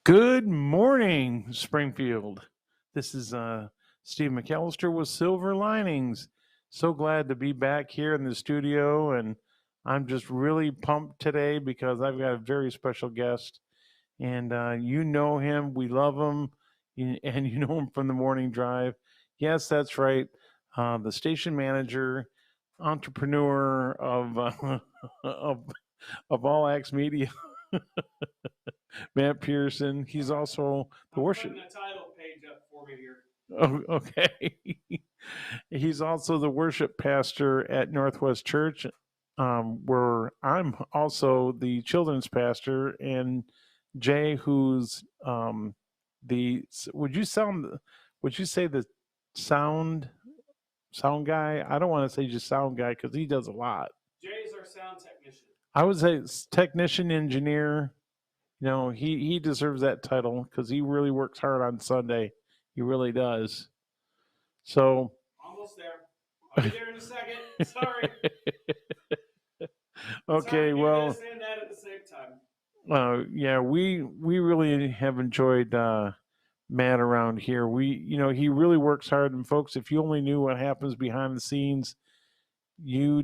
Good morning, Springfield. This is Steve McAllister with Silver Linings. So glad to be back here in the studio, and I'm just really pumped today because I've got a very special guest, and you know him, we love him, and you know him from the morning drive. Yes, that's right. The station manager, entrepreneur of of All Acts Media. Matt Pearson. He's also the worship. The title page up for me here. Oh, okay. He's also the worship pastor at Northwest Church, where I'm also the children's pastor, and Jay, who's the would you say the sound guy? I don't want to say just sound guy because he does a lot. Jay's our sound technician. I would say technician engineer. You know, he deserves that title because he really works hard on Sunday. He really does. So almost there. I'll be there in a second. Sorry. Okay, well, and that at the same time. Yeah, we really have enjoyed Matt around here. He really works hard, and folks, if you only knew what happens behind the scenes, you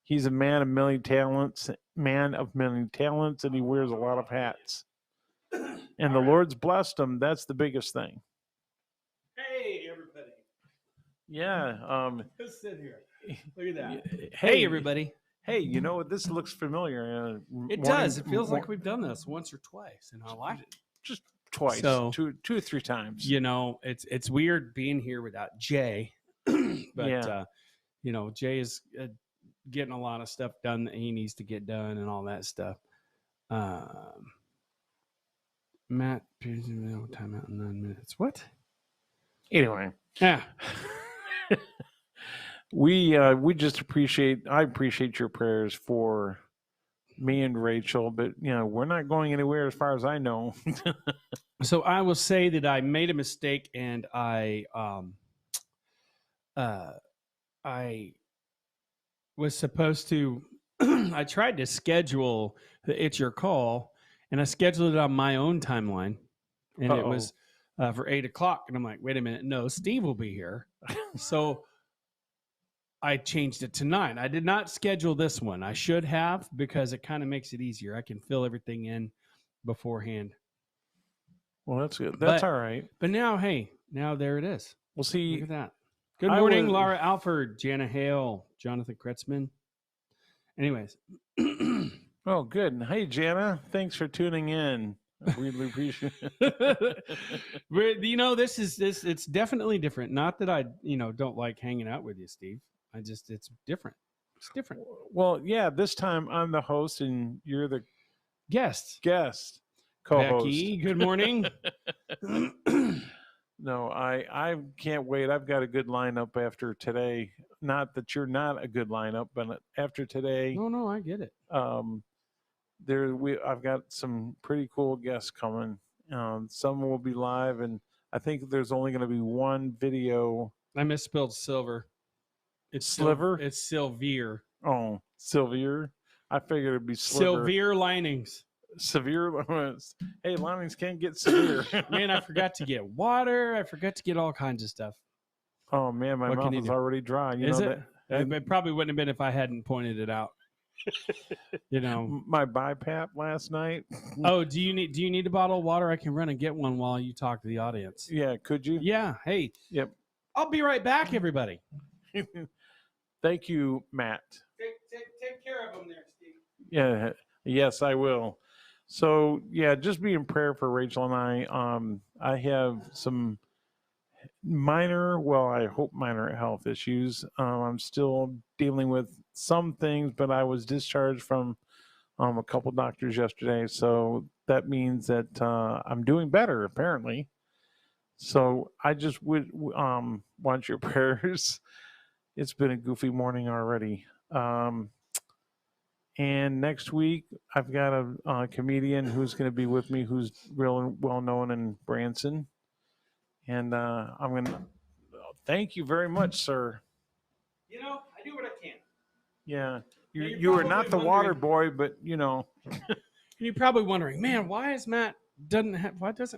he's a man of many talents, and he wears a lot of hats. And the Lord's blessed him. That's the biggest thing. Hey, everybody. Yeah. Let's sit here. Look at that. Hey, everybody. Hey, this looks familiar. It does. It feels like we've done this once or twice in our life. Just twice, So, two or three times. It's weird being here without Jay, but Yeah. Jay is getting a lot of stuff done that he needs to get done and all that stuff. Matt, time out in 9 minutes. What? Anyway, Yeah. we just I appreciate your prayers for me and Rachel, but we're not going anywhere as far as I know. So I will say that I made a mistake, and I was supposed to. I tried to schedule the It's Your Call, and I scheduled it on my own timeline, and It was for 8:00. And I'm like, wait a minute, no, Steve will be here. So I changed it to 9. I did not schedule this one. I should have, because it kind of makes it easier. I can fill everything in beforehand. Well, that's good. That's all right. But now there it is. We'll see. Look at that. Good morning, Laura Alford, Jana Hale, Jonathan Kretzman. Anyways. Oh, good. Hey, Jana. Thanks for tuning in. I really appreciate it. It's definitely different. Not that I, don't like hanging out with you, Steve. It's different. It's different. Well, yeah, this time I'm the host and you're the guest co-host. Becky, good morning. No, I can't wait. I've got a good lineup after today. Not that you're not a good lineup, but after today. No, I get it. I've got some pretty cool guests coming. Some will be live, and I think there's only going to be one video. I misspelled silver. It's sliver. It's Silvier. Oh, Silvier. I figured it'd be sliver. Silvier linings. Severe. Hey, linings can't get severe. Man, I forgot to get water. I forgot to get all kinds of stuff. Oh man, my mouth is already dry. Is it? It probably wouldn't have been if I hadn't pointed it out. My BiPAP last night. Oh, do you need a bottle of water? I can run and get one while you talk to the audience. Yeah, could you? Yeah. Hey. Yep. I'll be right back, everybody. Thank you, Matt. Take care of them there, Steve. Yeah. Yes, I will. So yeah, just be in prayer for Rachel and I. I have some I hope minor health issues. I'm still dealing with some things, but I was discharged from a couple doctors yesterday, so that means that I'm doing better apparently. So I just would want your prayers. It's been a goofy morning already. And next week, I've got a comedian who's going to be with me who's real well known in Branson. And I'm going to thank you very much, sir. I do what I can. Yeah. You are not the water boy, but, you're probably wondering, man, why doesn't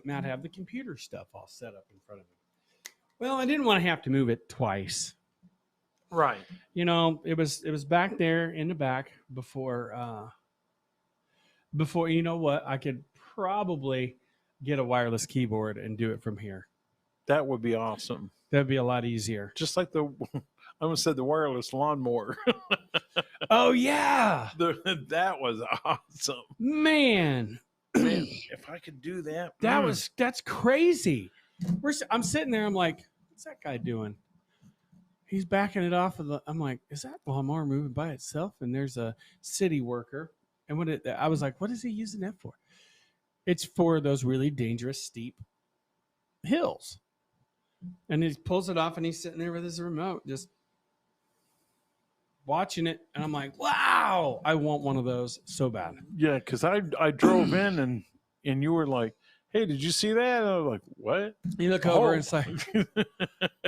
Matt have the computer stuff all set up in front of him? Well, I didn't want to have to move it twice. Right. You know, it was back there in the back before you know what, I could probably get a wireless keyboard and do it from here. That would be awesome. That'd be a lot easier. Just like I almost said the wireless lawnmower. Oh yeah. That was awesome. Man, if I could do that. That's crazy. I'm sitting there, I'm like, what's that guy doing? He's backing it off of I'm like, is that lawnmower moving by itself? And there's a city worker. And I was like, what is he using that for? It's for those really dangerous, steep hills. And he pulls it off and he's sitting there with his remote, just watching it. And I'm like, wow, I want one of those so bad. Yeah, because I drove in and you were like, hey, did you see that? And I was like, what? You look over and it's like,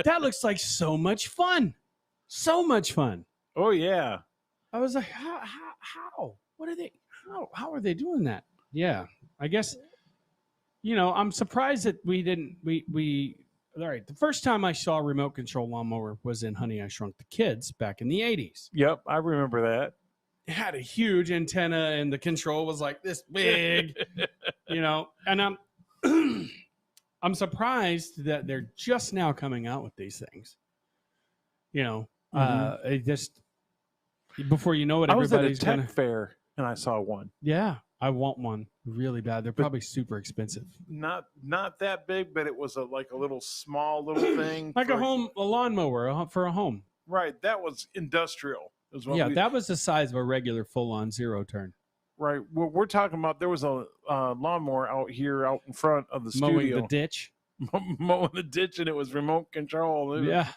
that looks like so much fun. So much fun. Oh, yeah. I was like, how? What are they? How are they doing that? Yeah, I guess, I'm surprised that we all right. The first time I saw a remote control lawnmower was in Honey, I Shrunk the Kids back in the 80s. Yep, I remember that. It had a huge antenna and the control was like this big, and I'm surprised that they're just now coming out with these things. It just, before you know it, I was at a everybody's tech fair and I saw one. Yeah, I want one really bad. They're probably super expensive. Not that big, but it was like a little small little thing. Like a lawnmower for a home. Right. That was industrial. That was the size of a regular full-on zero turn. Right. What we're talking about, there was a lawnmower out in front of the Mowing studio. the ditch. Mowing the ditch, and it was remote control. Yeah.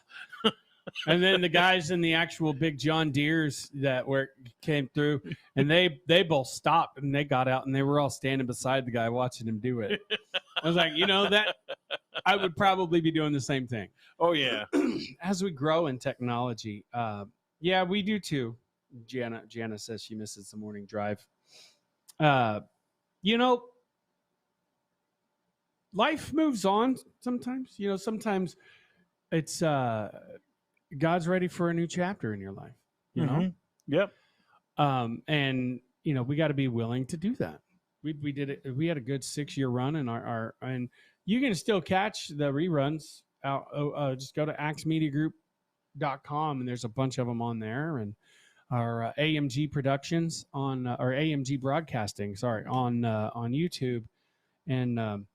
And then the guys in the actual big John Deeres that came through, and they both stopped and they got out and they were all standing beside the guy watching him do it. I was like, that I would probably be doing the same thing. Oh yeah. As we grow in technology, yeah, we do too. Jana says she misses the morning drive. Life moves on sometimes. Sometimes it's God's ready for a new chapter in your life, know? Yep. And we got to be willing to do that. We did it. We had a good 6-year run in and you can still catch the reruns out. Just go to axmediagroup.com and there's a bunch of them on there, and our AMG Productions or AMG Broadcasting, on YouTube. And,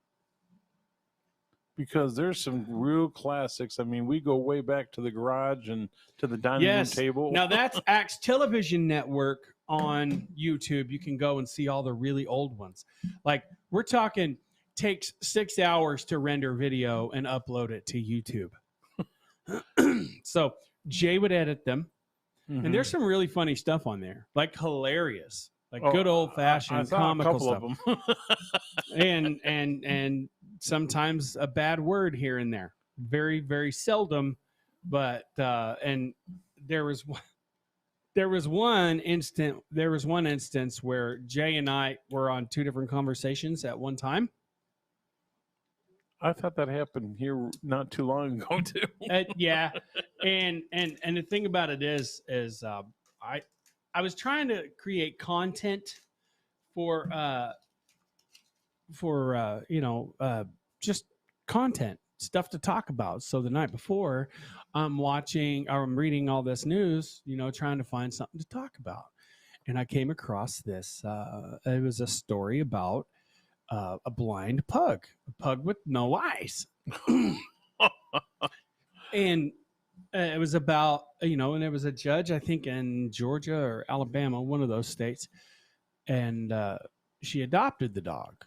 because there's some real classics. I mean, we go way back to the garage and to the dining room table. Now that's Axe Television Network on YouTube. You can go and see all the really old ones. Like, we're talking takes 6 hours to render video and upload it to YouTube. So Jay would edit them. Mm-hmm. And there's some really funny stuff on there, like hilarious, like good old fashioned comical stuff. A couple of them. and sometimes a bad word here and there. Very, very seldom, but and there was one instance where Jay and I were on 2 different conversations at one time. I thought that happened here not too long ago too. Yeah, and the thing about it is I was trying to create content for just content stuff to talk about. So the night before, I'm reading all this news, trying to find something to talk about, and I came across this. It was a story about a blind pug, a pug with no eyes. And it was about, and there was a judge, I think in Georgia or Alabama, one of those states. And she adopted the dog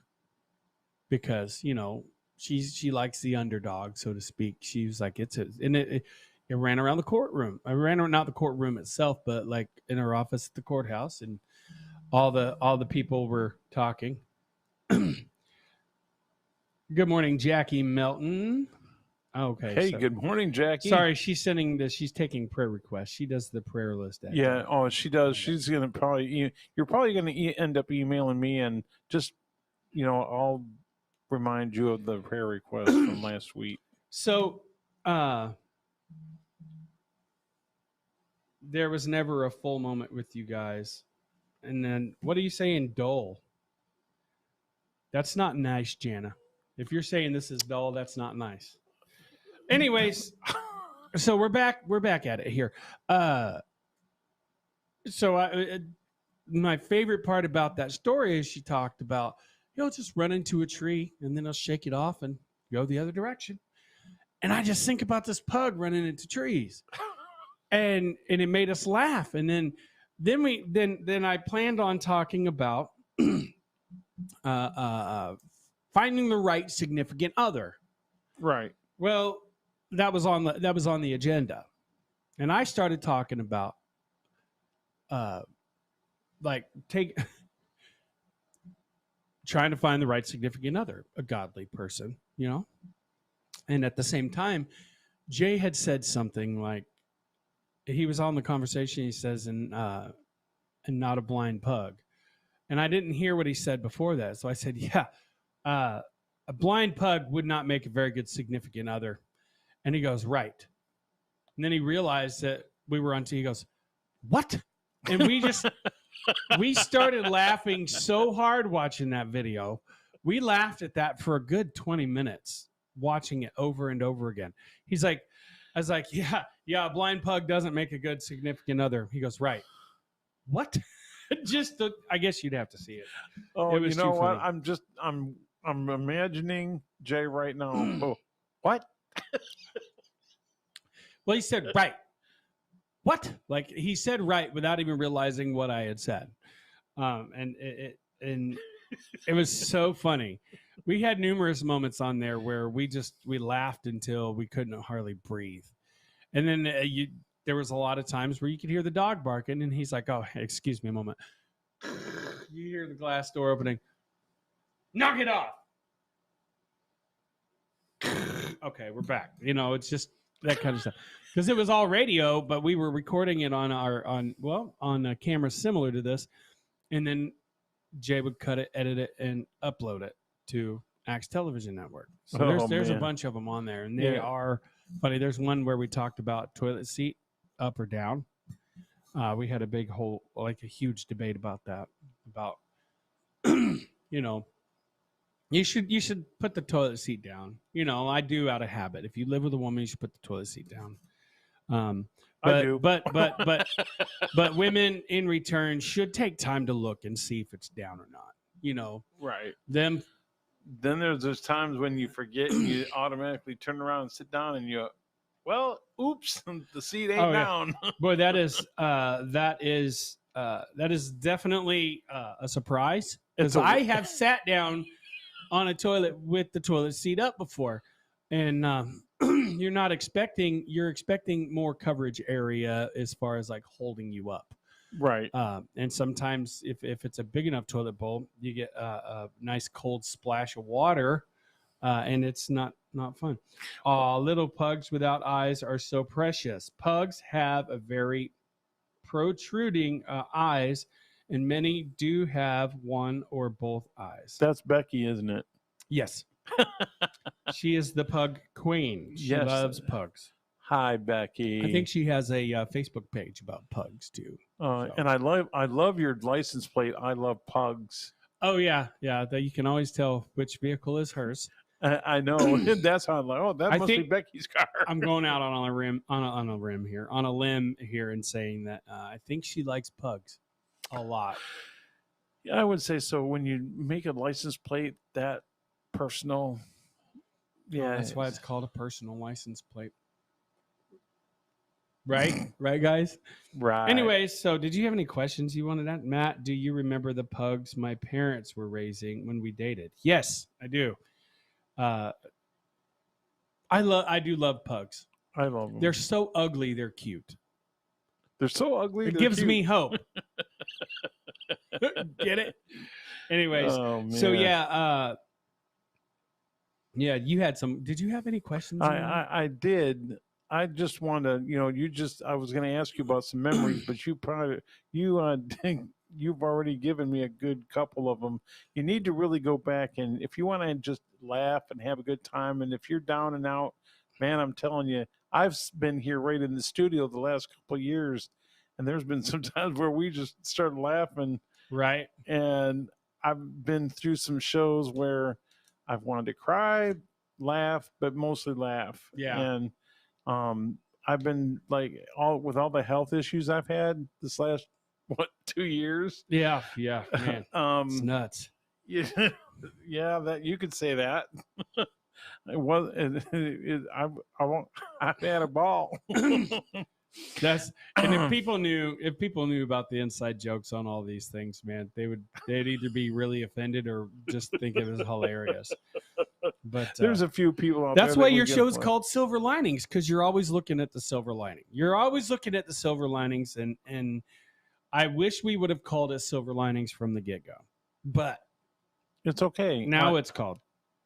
because, she likes the underdog, so to speak. She was like, it ran around the courtroom. I ran around, not the courtroom itself, but like in her office at the courthouse, and all the people were talking. Good morning, Jackie Melton. Okay. Hey, so- good morning, Jackie. Sorry, she's sending this. She's taking prayer requests. She does the prayer list. Yeah. Oh, she does. Okay. She's gonna probably. You're probably gonna end up emailing me, and just I'll remind you of the prayer request from last week. So, there was never a full moment with you guys. And then, what are you saying, dull? That's not nice, Jana. If you're saying this is dull, that's not nice. Anyways, so we're back at it here. My favorite part about that story is she talked about, just run into a tree and then I'll shake it off and go the other direction. And I just think about this pug running into trees. And it made us laugh. And then I planned on talking about finding the right significant other. Right. Well, that was on the agenda, and I started talking about trying to find the right significant other, a godly person, And at the same time, Jay had said something like, he was on the conversation. He says, and not a blind pug. And I didn't hear what he said before that. So I said, yeah, a blind pug would not make a very good significant other. And he goes, right. And then he realized that we were on TV. He goes, what? And we started laughing so hard watching that video. We laughed at that for a good 20 minutes, watching it over and over again. I was like, yeah, a blind pug doesn't make a good significant other. He goes, right. What? I guess you'd have to see it. Oh, It was you know too what? funny. I'm imagining Jay right now. Oh, what? Well, he said, right. What? Like he said right without even realizing what I had said. And it was so funny. We had numerous moments on there where we laughed until we couldn't hardly breathe. And then there was a lot of times where you could hear the dog barking, and he's like, oh, excuse me a moment. You hear the glass door opening. Knock it off. Okay, we're back. It's just that kind of stuff. Because it was all radio, but we were recording it on a camera similar to this. And then Jay would cut it, edit it, and upload it to Axe Television Network. So there's a bunch of them on there, and they are funny. There's one where we talked about toilet seat up or down. We had a huge debate about that. About you should put the toilet seat down. I do out of habit. If you live with a woman, you should put the toilet seat down. I do. But women in return should take time to look and see if it's down or not. Right. Them. Then there's those times when you forget and you automatically turn around and sit down and oops, the seat ain't down. Boy, that is definitely a surprise, because I have sat down on a toilet with the toilet seat up before, and you're expecting more coverage area as far as like holding you up. Right. And sometimes if it's a big enough toilet bowl, you get a nice cold splash of water, and it's not fun. Little pugs without eyes are so precious. Pugs have a very protruding eyes, and many do have one or both eyes. That's Becky, isn't it? Yes. She is the pug queen. She loves pugs. Hi, Becky. I think she has a Facebook page about pugs too. And I love your license plate. I love pugs. Oh yeah. That you can always tell which vehicle is hers. I know. That's how I'm like, that must be Becky's car. I'm going out on a limb here and saying that I think she likes pugs a lot. Yeah, I would say so. When you make a license plate that personal, that's why it's called a personal license plate. Right? Right, guys? Right. Anyways, so did you have any questions you wanted to ask? Matt, do you remember the pugs my parents were raising when we dated? Yes, I do. I do love pugs. I love them. They're so ugly, they're cute. They're so ugly. It gives me hope. Get it? Anyways, so Yeah, you had some. Did you have any questions? I did. I just want to, I was going to ask you about some memories, but you you've already given me a good couple of them. You need to really go back, and if you want to just laugh and have a good time, and if you're down and out, man, I'm telling you, been here right in the studio the last couple of years, and there's been some times where we just started laughing, Right. and I've been through some shows where I've wanted to cry, laugh, but mostly laugh. Yeah. And I've been like all the health issues I've had this last 2 years. Yeah. Yeah. Man, it's nuts. Yeah, yeah, that you could say that. It was. I won't. I've had a ball. That's and if people knew about the inside jokes on all these things, man, they'd either be really offended or just think it was hilarious. But there's a few people out there. That's why your show's called Silver Linings, because you're always looking at the silver lining. You're always looking at the silver linings, and I wish we would have called it Silver Linings from the get go, but it's okay. Now it's called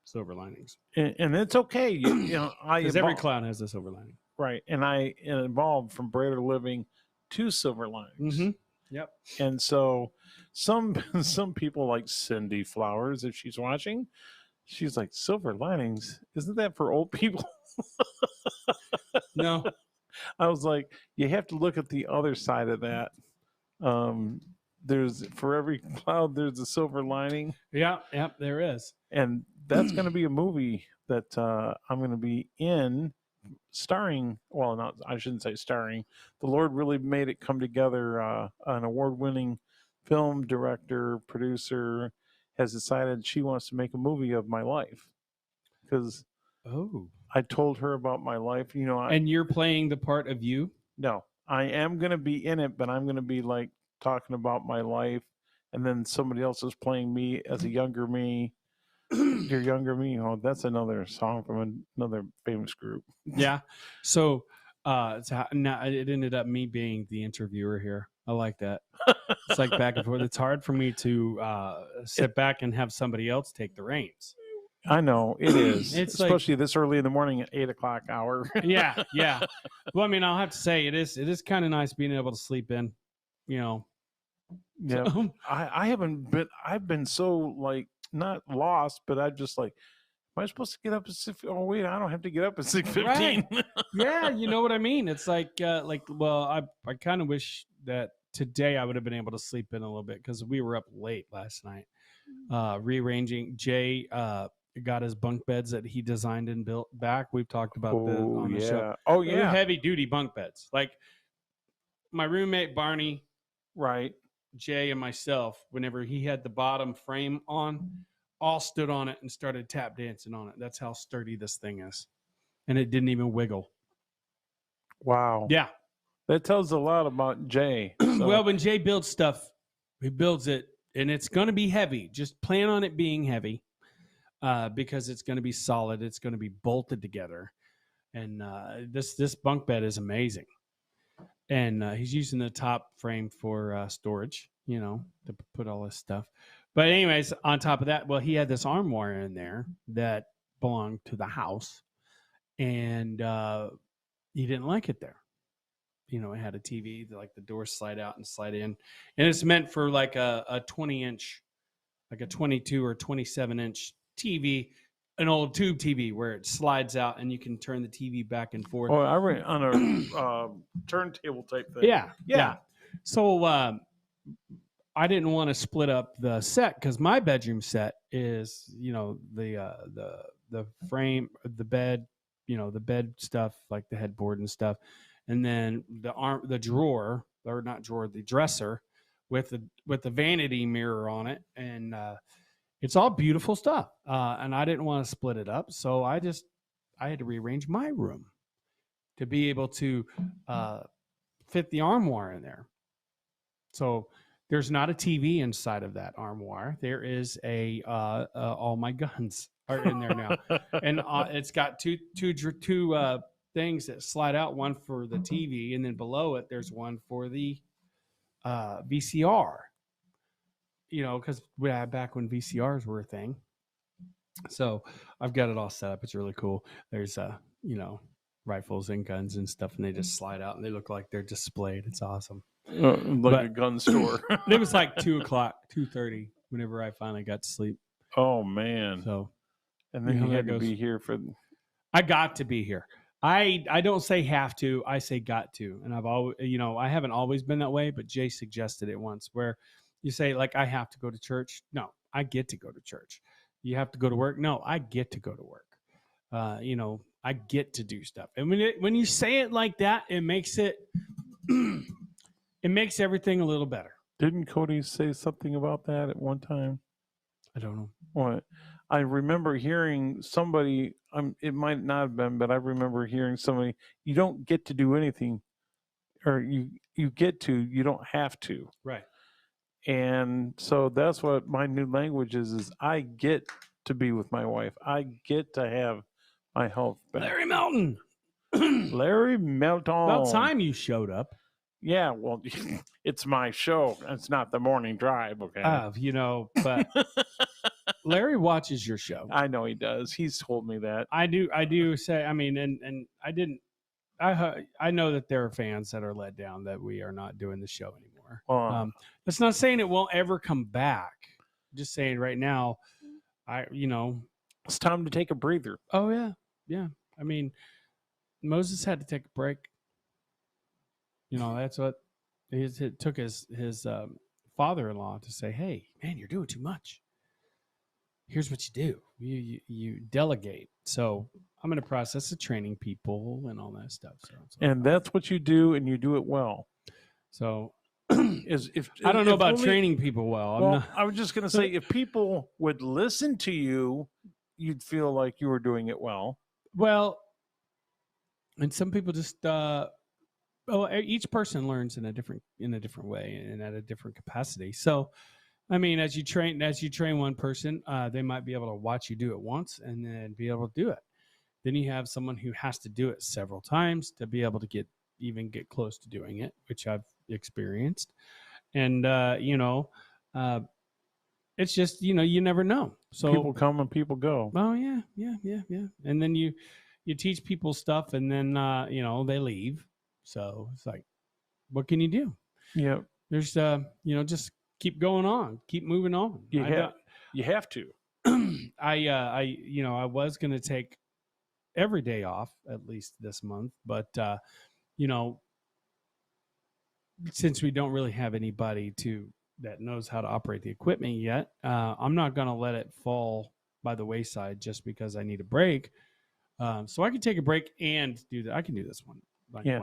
Silver Linings, and it's okay. Because every clown has a silver lining. Right. And I evolved from Brighter Living to Silver Linings. Mm-hmm. Yep. And so some people like Cindy Flowers, if she's watching, she's like, Silver Linings? Isn't that for old people? No. I was like, you have to look at the other side of that. There's for every cloud, there's a silver lining. Yeah. Yep. There is. And that's going to be a movie that I'm going to be in. Starring, well, not I shouldn't say starring. The Lord really made it come together. An award-winning film director, producer has decided she wants to make a movie of my life because I told her about my life. And you're playing the part of you? No, I am going to be in it, but I'm going to be like talking about my life, and then somebody else is playing me as a younger me. Your younger me. Oh, that's another song from another famous group. Yeah. So now it ended up me being the interviewer here. I like that. It's like back and forth. It's hard for me to sit back and have somebody else take the reins. I know it is. It's especially this early in the morning at 8:00 hour. Yeah. Well, I mean, I'll have to say it is kind of nice being able to sleep in. Yeah. So. I haven't been. I've been so like not lost, but I'm just like, am I supposed to get up at 6? Oh wait, I don't have to get up at 6:15. Right. Yeah, you know what I mean. It's like, well, I kind of wish that today I would have been able to sleep in a little bit because we were up late last night, rearranging. Jay got his bunk beds that he designed and built back. We've talked about on the show. Oh yeah, they're heavy duty bunk beds. Like my roommate Barney, right. Jay and myself, whenever he had the bottom frame on, all stood on it and started tap dancing on it. That's how sturdy this thing is. And it didn't even wiggle. Wow. Yeah. That tells a lot about Jay. So. Well, when Jay builds stuff, he builds it, and it's going to be heavy. Just plan on it being heavy because it's going to be solid. It's going to be bolted together. And this bunk bed is amazing. And he's using the top frame for storage, to put all this stuff. But anyways, on top of that, well, he had this armoire in there that belonged to the house. And he didn't like it there. It had a TV, like the doors slide out and slide in. And it's meant for like a 20-inch, like a 22 or 27-inch TV, an old tube TV where it slides out and you can turn the TV back and forth. Oh, I ran on a turntable type thing. Yeah. So I didn't want to split up the set because my bedroom set is, the frame, the bed, the bed stuff, like the headboard and stuff, and then the drawer, or not drawer, the dresser with the vanity mirror on it, and it's all beautiful stuff. And I didn't want to split it up, so I had to rearrange my room to be able to fit the armoire in there. So there's not a TV inside of that armoire. There is all my guns are in there now, and it's got two things that slide out. One for the TV, and then below it there's one for the VCR. Because back when VCRs were a thing, So I've got it all set up. It's really cool. There's rifles and guns and stuff, and they just slide out and they look like they're displayed. It's awesome. Like a But gun store. it was like 2:00, 2:30 whenever I finally got to sleep. Oh man! So And then you know you how had that to goes. be here for. I got to be here. I don't say have to. I say got to. And I've always, I haven't always been that way, but Jay suggested it once where you say like, I have to go to church. No, I get to go to church. You have to go to work. No, I get to go to work. I get to do stuff. And when you say it like that, it makes it, it makes everything a little better. Didn't Cody say something about that at one time? I don't know. What? I remember hearing somebody. It might not have been, but I remember hearing somebody. You don't get to do anything, or you get to. You don't have to. Right. And so that's what my new language is I get to be with my wife. I get to have my health back. Larry Melton. Larry Melton. About time you showed up. Yeah, well, it's my show. It's not the morning drive, okay? But Larry watches your show. I know he does. He's told me that. I do say, I mean, and I didn't, I know that there are fans that are let down that we are not doing the show anymore. That's not saying it won't ever come back. Just saying right now, it's time to take a breather. Oh yeah. Yeah. I mean, Moses had to take a break. That's what it took his father-in-law to say, hey, man, you're doing too much. Here's what you do. You delegate. So I'm going to process the training people and all that stuff. And that's what you do, and you do it well. So I don't know about training people well. I was just going to say, if people would listen to you, you'd feel like you were doing it well. Well, and some people just each person learns in a different way and at a different capacity. So, I mean, as you train one person, they might be able to watch you do it once and then be able to do it. Then you have someone who has to do it several times to be able to get close to doing it, which I've experienced. And it's just you never know. So people come and people go. Oh yeah. And then you teach people stuff, and then they leave. So it's like, what can you do? Yeah. There's just keep going on, keep moving on. You have to. I was going to take every day off at least this month, but since we don't really have anybody that knows how to operate the equipment yet, I'm not going to let it fall by the wayside just because I need a break. So I can take a break and do that. I can do this one one day.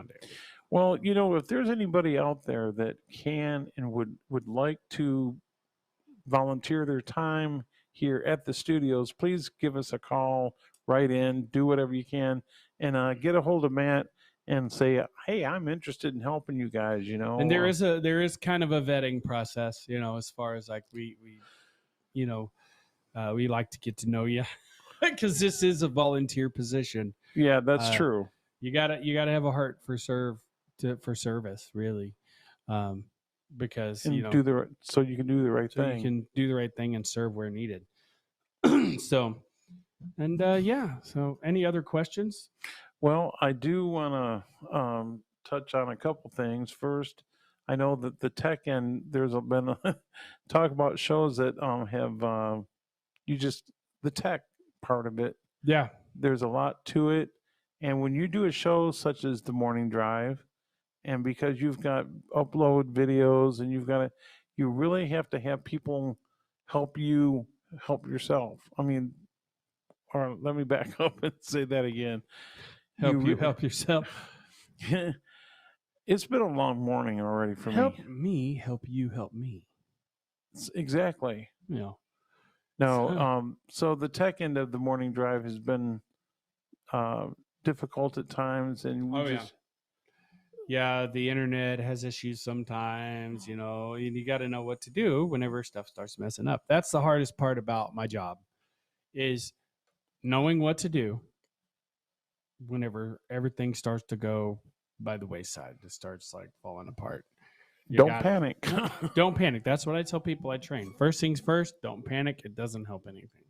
Well, if there's anybody out there that can and would like to volunteer their time here at the studios, please give us a call, write in, do whatever you can, and get a hold of Matt and say, hey, I'm interested in helping you guys, And there is kind of a vetting process, as far as like we like to get to know you because this is a volunteer position. Yeah, that's true. You gotta have a heart for service, really, because so you can do the right thing. You can do the right thing and serve where needed. So any other questions? Well, I do want to touch on a couple things. First, I know that the tech end, there's been talk about shows that have the tech part of it. Yeah, there's a lot to it. And when you do a show such as the morning drive, and because you've got upload videos and you really have to have people help you help yourself. I mean, or let me back up and say that again. Help yourself. It's been a long morning already for me. Help me help you help me. Exactly. No. So the tech end of the morning drive has been difficult at times, and the internet has issues sometimes, and you got to know what to do whenever stuff starts messing up. That's the hardest part about my job, is knowing what to do whenever everything starts to go by the wayside. It starts like falling apart. Don't panic. Don't panic. That's what I tell people I train. First things first, don't panic. It doesn't help anything.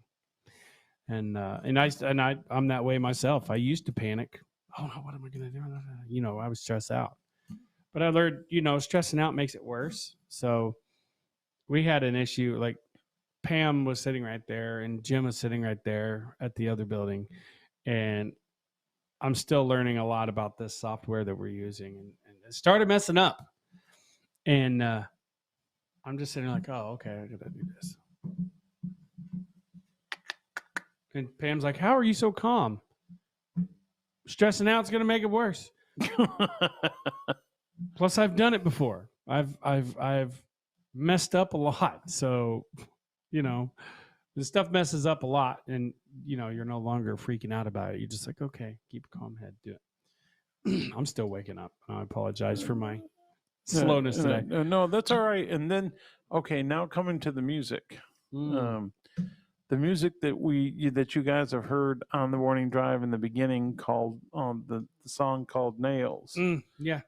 I'm that way myself. I used to panic. Oh no, what am I gonna do? I was stressed out. But I learned, stressing out makes it worse. So we had an issue. Like Pam was sitting right there, and Jim was sitting right there at the other building, and I'm still learning a lot about this software that we're using, and it started messing up. And I'm just sitting like, oh, okay, I gotta do this. And Pam's like, how are you so calm? Stressing out's gonna make it worse. Plus, I've done it before. I've messed up a lot. So, the stuff messes up a lot, and you're no longer freaking out about it. You're just like, okay, keep a calm head, do it. I'm still waking up. I apologize for my slowness today. No, that's all right. And then, okay, now coming to the music. The music that you guys have heard on the morning drive in the beginning, called the song called Nails. Yeah.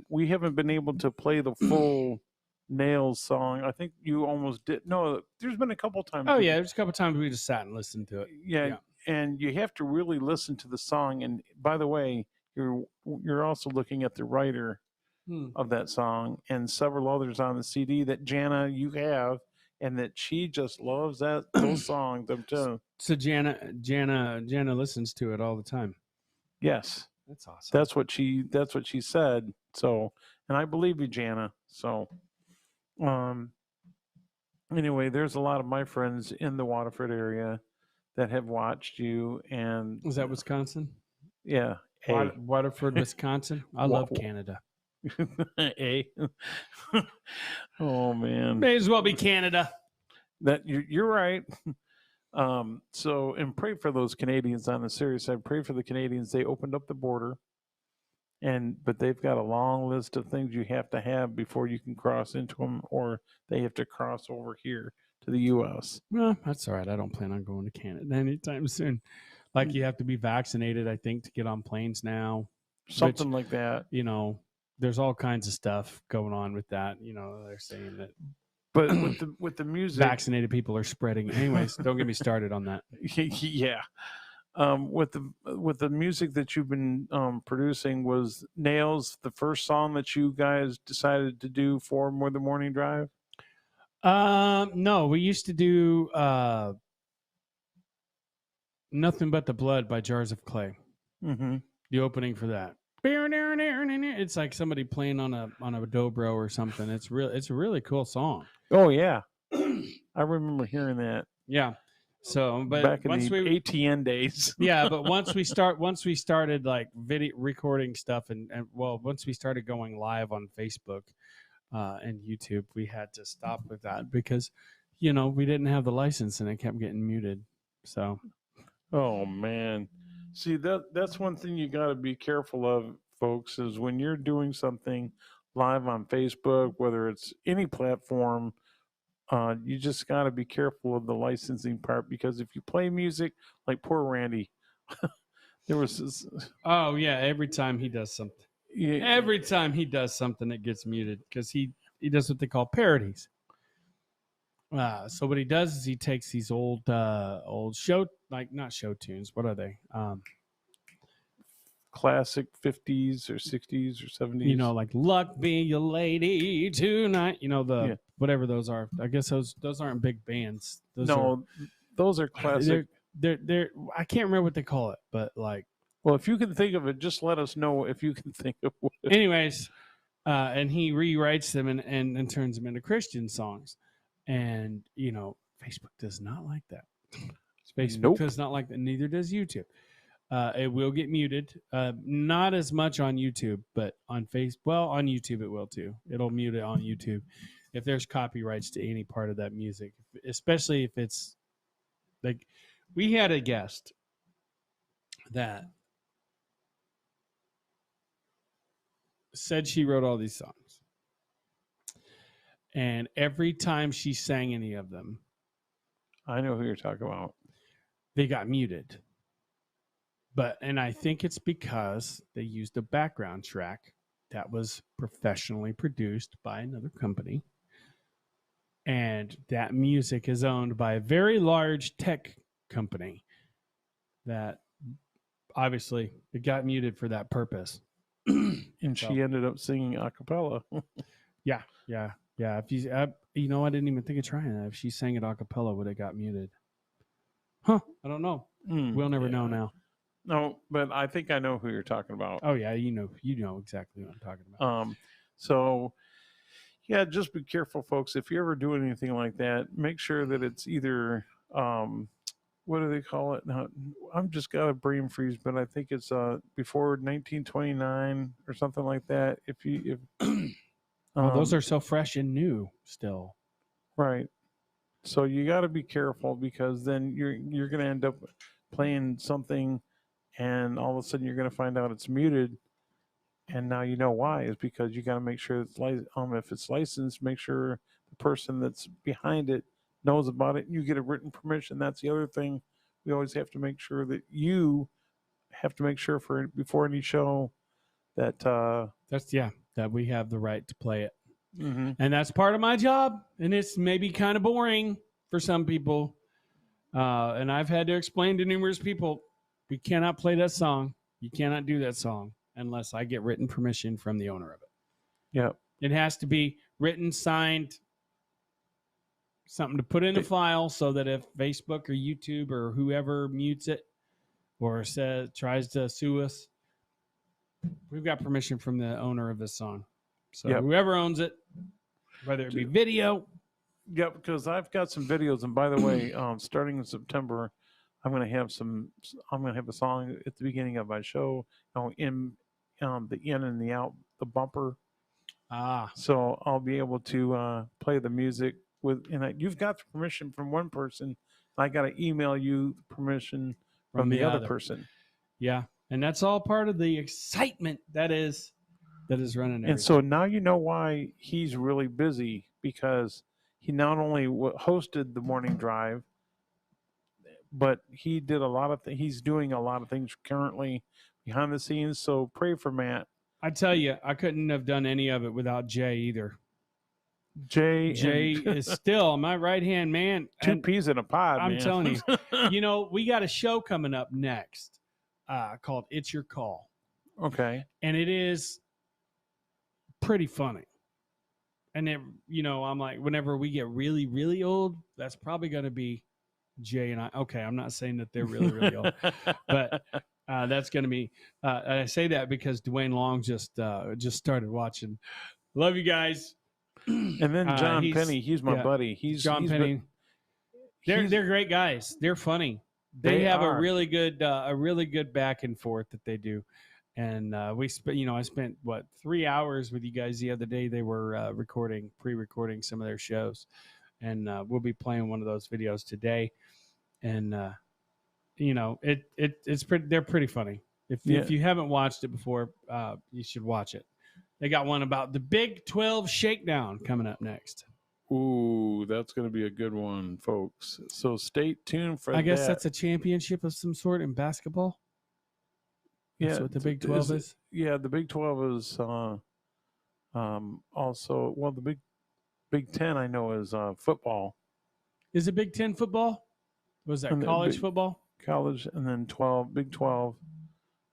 We haven't been able to play the full Nails song. I think you almost did. No, there's been a couple times. Oh yeah, there's a couple times we just sat and listened to it. Yeah, and you have to really listen to the song. And by the way, you're also looking at the writer of that song and several others on the CD that Jana you have. And that she just loves those songs. I'm telling. So Jana listens to it all the time. Yes, that's awesome. That's what she said. So, and I believe you, Jana. So, anyway, there's a lot of my friends in the Waterford area that have watched you. And was that Wisconsin? Yeah, Waterford, Wisconsin. I love Canada. Oh man, may as well be Canada. That you're right. So, and pray for those Canadians on the serious side. Pray for the Canadians. They opened up the border, but they've got a long list of things you have to have before you can cross into them, or they have to cross over here to the U.S. Well, that's all right. I don't plan on going to Canada anytime soon. Like you have to be vaccinated, I think, to get on planes now. Something like that. There's all kinds of stuff going on with that. They're saying that. But with the music, vaccinated people are spreading. Anyways, don't get me started on that. Yeah. With the music that you've been producing, was Nails the first song that you guys decided to do for the morning drive? No, we used to do Nothing But the Blood by Jars of Clay. Mm-hmm. The opening for that. It's like somebody playing on a dobro or something. It's a really cool song. Oh yeah, I remember hearing that. Yeah. So, but back in the ATN days. Yeah, but once we started like video recording stuff, and once we started going live on Facebook and YouTube, we had to stop with that because we didn't have the license and it kept getting muted. So, oh man. See, that's one thing you got to be careful of, folks, is when you're doing something live on Facebook, whether it's any platform, you just got to be careful of the licensing part, because if you play music like poor Randy, there was this. Oh yeah, every time he does something, it gets muted because he does what they call parodies. So what he does is he takes these old show, like not show tunes. What are they? Classic 50s or 60s or 70s. Like Luck Be Your Lady Tonight. Whatever those are. I guess those aren't big bands. Those are classic. They're I can't remember what they call it, but like. Well, if you can think of it, just let us know if you can think of what. Anyways, and he rewrites them and turns them into Christian songs. And, Facebook does not like that. Facebook does not like that. Neither does YouTube. It will get muted. Not as much on YouTube, but on on YouTube it will too. It'll mute it on YouTube if there's copyrights to any part of that music, especially if it's like we had a guest that said she wrote all these songs. And every time she sang any of them, I know who you're talking about. They got muted. And I think it's because they used a background track that was professionally produced by another company. And that music is owned by a very large tech company that obviously it got muted for that purpose. And she ended up singing a cappella. Yeah. If you, I didn't even think of trying that. If she sang it a cappella, would it got muted? Huh? I don't know. We'll never know now. No, but I think I know who you're talking about. Oh yeah, you know exactly what I'm talking about. So yeah, just be careful, folks. If you ever do anything like that, make sure that it's either what do they call it? Now, I'm just got a brain freeze, but I think it's before 1929 or something like that. If well, those are so fresh and new still. Right. So you got to be careful because then you're going to end up playing something, and all of a sudden you're going to find out it's muted, and now you know why. Is because you got to make sure it's if it's licensed, make sure the person that's behind it knows about it. You get a written permission. That's the other thing. We always have to make sure that you have to make sure before any show that that we have the right to play it. Mm-hmm. And that's part of my job, and it's maybe kind of boring for some people. And I've had to explain to numerous people, we cannot play that song. You cannot do that song unless I get written permission from the owner of it. Yeah. It has to be written, signed, something to put in a file so that if Facebook or YouTube or whoever mutes it or tries to sue us, we've got permission from the owner of this song. So whoever owns it, whether it be video. Yeah, because I've got some videos, and by the way, starting in September, I'm going to have a song at the beginning of my show, in the in and the out, the bumper. So I'll be able to play the music you've got the permission from one person. I got to email you the permission from the other person. Yeah, and that's all part of the excitement that is running everything. And so now you know why he's really busy, because he not only hosted the morning drive, but he did a lot of he's doing a lot of things currently behind the scenes. So pray for Matt. I tell you, I couldn't have done any of it without Jay either. Jay is still my right hand man. Two peas in a pod. I'm telling you, we got a show coming up next called "It's Your Call." Okay, and it is pretty funny. And I'm like, whenever we get really, really old, that's probably going to be Jay and I. Okay, I'm not saying that they're really, really old, but that's going to be. I say that because Dwayne Long just started watching. Love you guys. And then John Penny, he's my buddy. He's Penny. They're great guys. They're funny. They have a really good back and forth that they do. And I spent 3 hours with you guys the other day. They were pre-recording some of their shows, and we'll be playing one of those videos today. And it's pretty. They're pretty funny. If you haven't watched it before, you should watch it. They got one about the Big 12 Shakedown coming up next. Ooh, that's going to be a good one, folks. So stay tuned for that. I guess that's a championship of some sort in basketball. That's what the Big 12 is. Yeah, the Big 12 is also, the Big 10 I know is football. Is it Big 10 football? Was that college football? College, and then Big 12.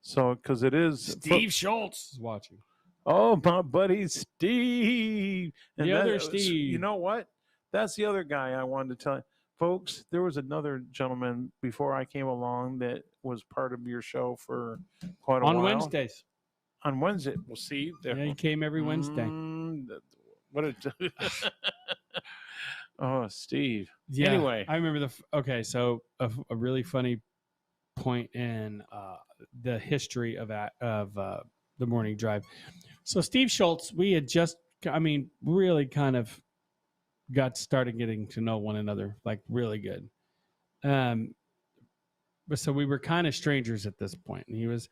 So, because it is. Steve Schultz is watching. Oh, my buddy Steve. And the other Steve. You know what? That's the other guy I wanted to tell you. Folks, there was another gentleman before I came along that was part of your show for quite a while. On Wednesdays. On Wednesday. We'll see. Yeah, he came every Wednesday. Oh, Steve. Yeah, anyway. I remember so a really funny point in the history of the morning drive. So Steve Schultz, we had really kind of started getting to know one another, like really good. But so we were kind of strangers at this point. And he was,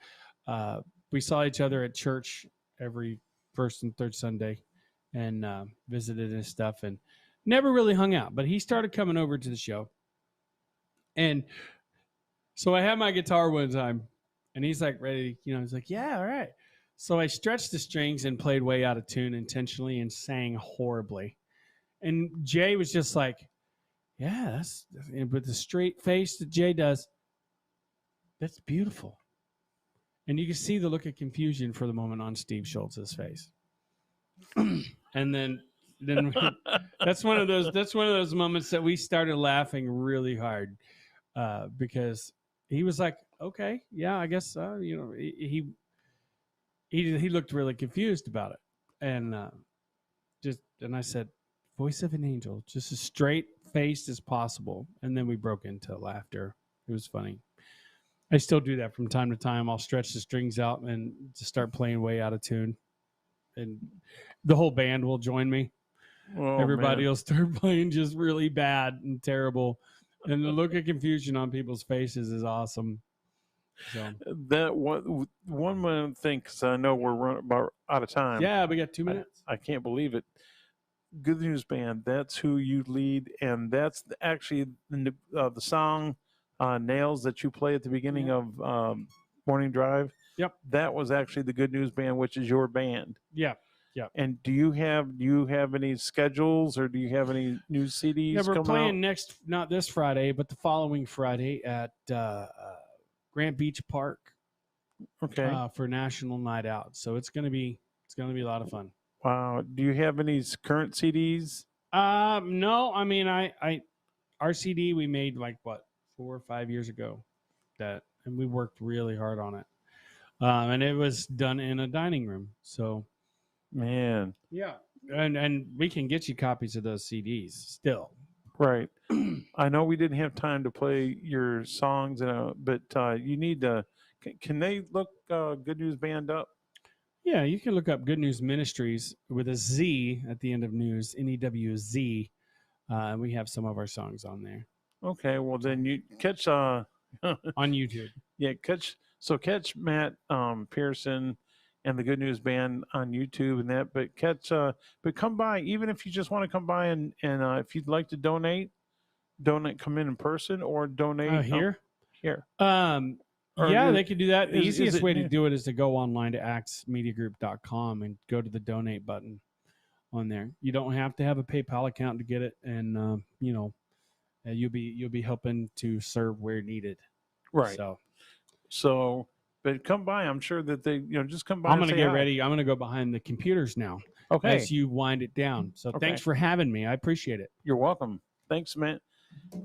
we saw each other at church every first and third Sunday, and visited and stuff, and never really hung out. But he started coming over to the show. And so I had my guitar one time, and he's like ready, he's like, yeah, all right. So I stretched the strings and played way out of tune intentionally and sang horribly. And Jay was just like, yeah, with the straight face that Jay does. That's beautiful. And you can see the look of confusion for the moment on Steve Schultz's face. And then that's one of those moments that we started laughing really hard because he was like, okay, yeah, I guess he looked really confused about it. And and I said, voice of an angel, just as straight faced as possible. And then we broke into laughter. It was funny. I still do that from time to time. I'll stretch the strings out and just start playing way out of tune. And the whole band will join me. Oh, Everybody man. will start playing just really bad and terrible. And the look of confusion on people's faces is awesome. So That one more thing, because I know we're running about out of time. yeah, we got 2 minutes. I can't believe it. Good News Band, that's who you lead, and that's actually the song Nails that you play at the beginning of Morning Drive. Yep. That was actually the Good News Band, which is your band. Yeah. Yeah. And do you have any schedules, or do you have any new CDs? Yeah, we're playing out? not this Friday, but the following Friday at Grant Beach Park. Okay. For National Night Out. So it's gonna be a lot of fun. Wow. Do you have any current CDs? No, I mean our CD we made like 4 or 5 years ago, and we worked really hard on it. And it was done in a dining room. So Man. yeah, and we can get you copies of those CDs still. Right. I know we didn't have time to play your songs, but you need to. Can they look Good News Band up? Yeah, you can look up Good News Ministries with a Z at the end of news, NEWZ. And we have some of our songs on there. Okay, well then you catch on YouTube. Yeah, catch Matt Pearson and the Good News Band on YouTube and that. But but come by, even if you just want to come by and if you'd like to donate, come in person or donate here. Here. Yeah, they could do that. The easiest way to do it is to go online to axmediagroup.com and go to the donate button on there. You don't have to have a PayPal account to get it, and you'll be helping to serve where needed. Right. So, but come by. I'm sure that they just come by. I'm going to get ready. I'm going to go behind the computers now. Okay. As you wind it down. So thanks for having me. I appreciate it. You're welcome. Thanks, Matt.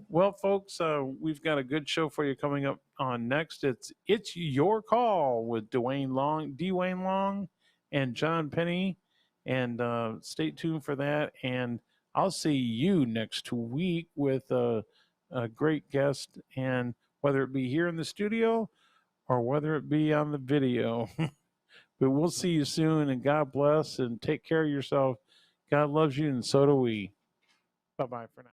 Well, folks, we've got a good show for you coming up on next. It's Your Call with Dwayne Long, and John Penny, and stay tuned for that. And I'll see you next week with a great guest, and whether it be here in the studio or whether it be on the video. But we'll see you soon, and God bless, and take care of yourself. God loves you, and so do we. Bye-bye for now.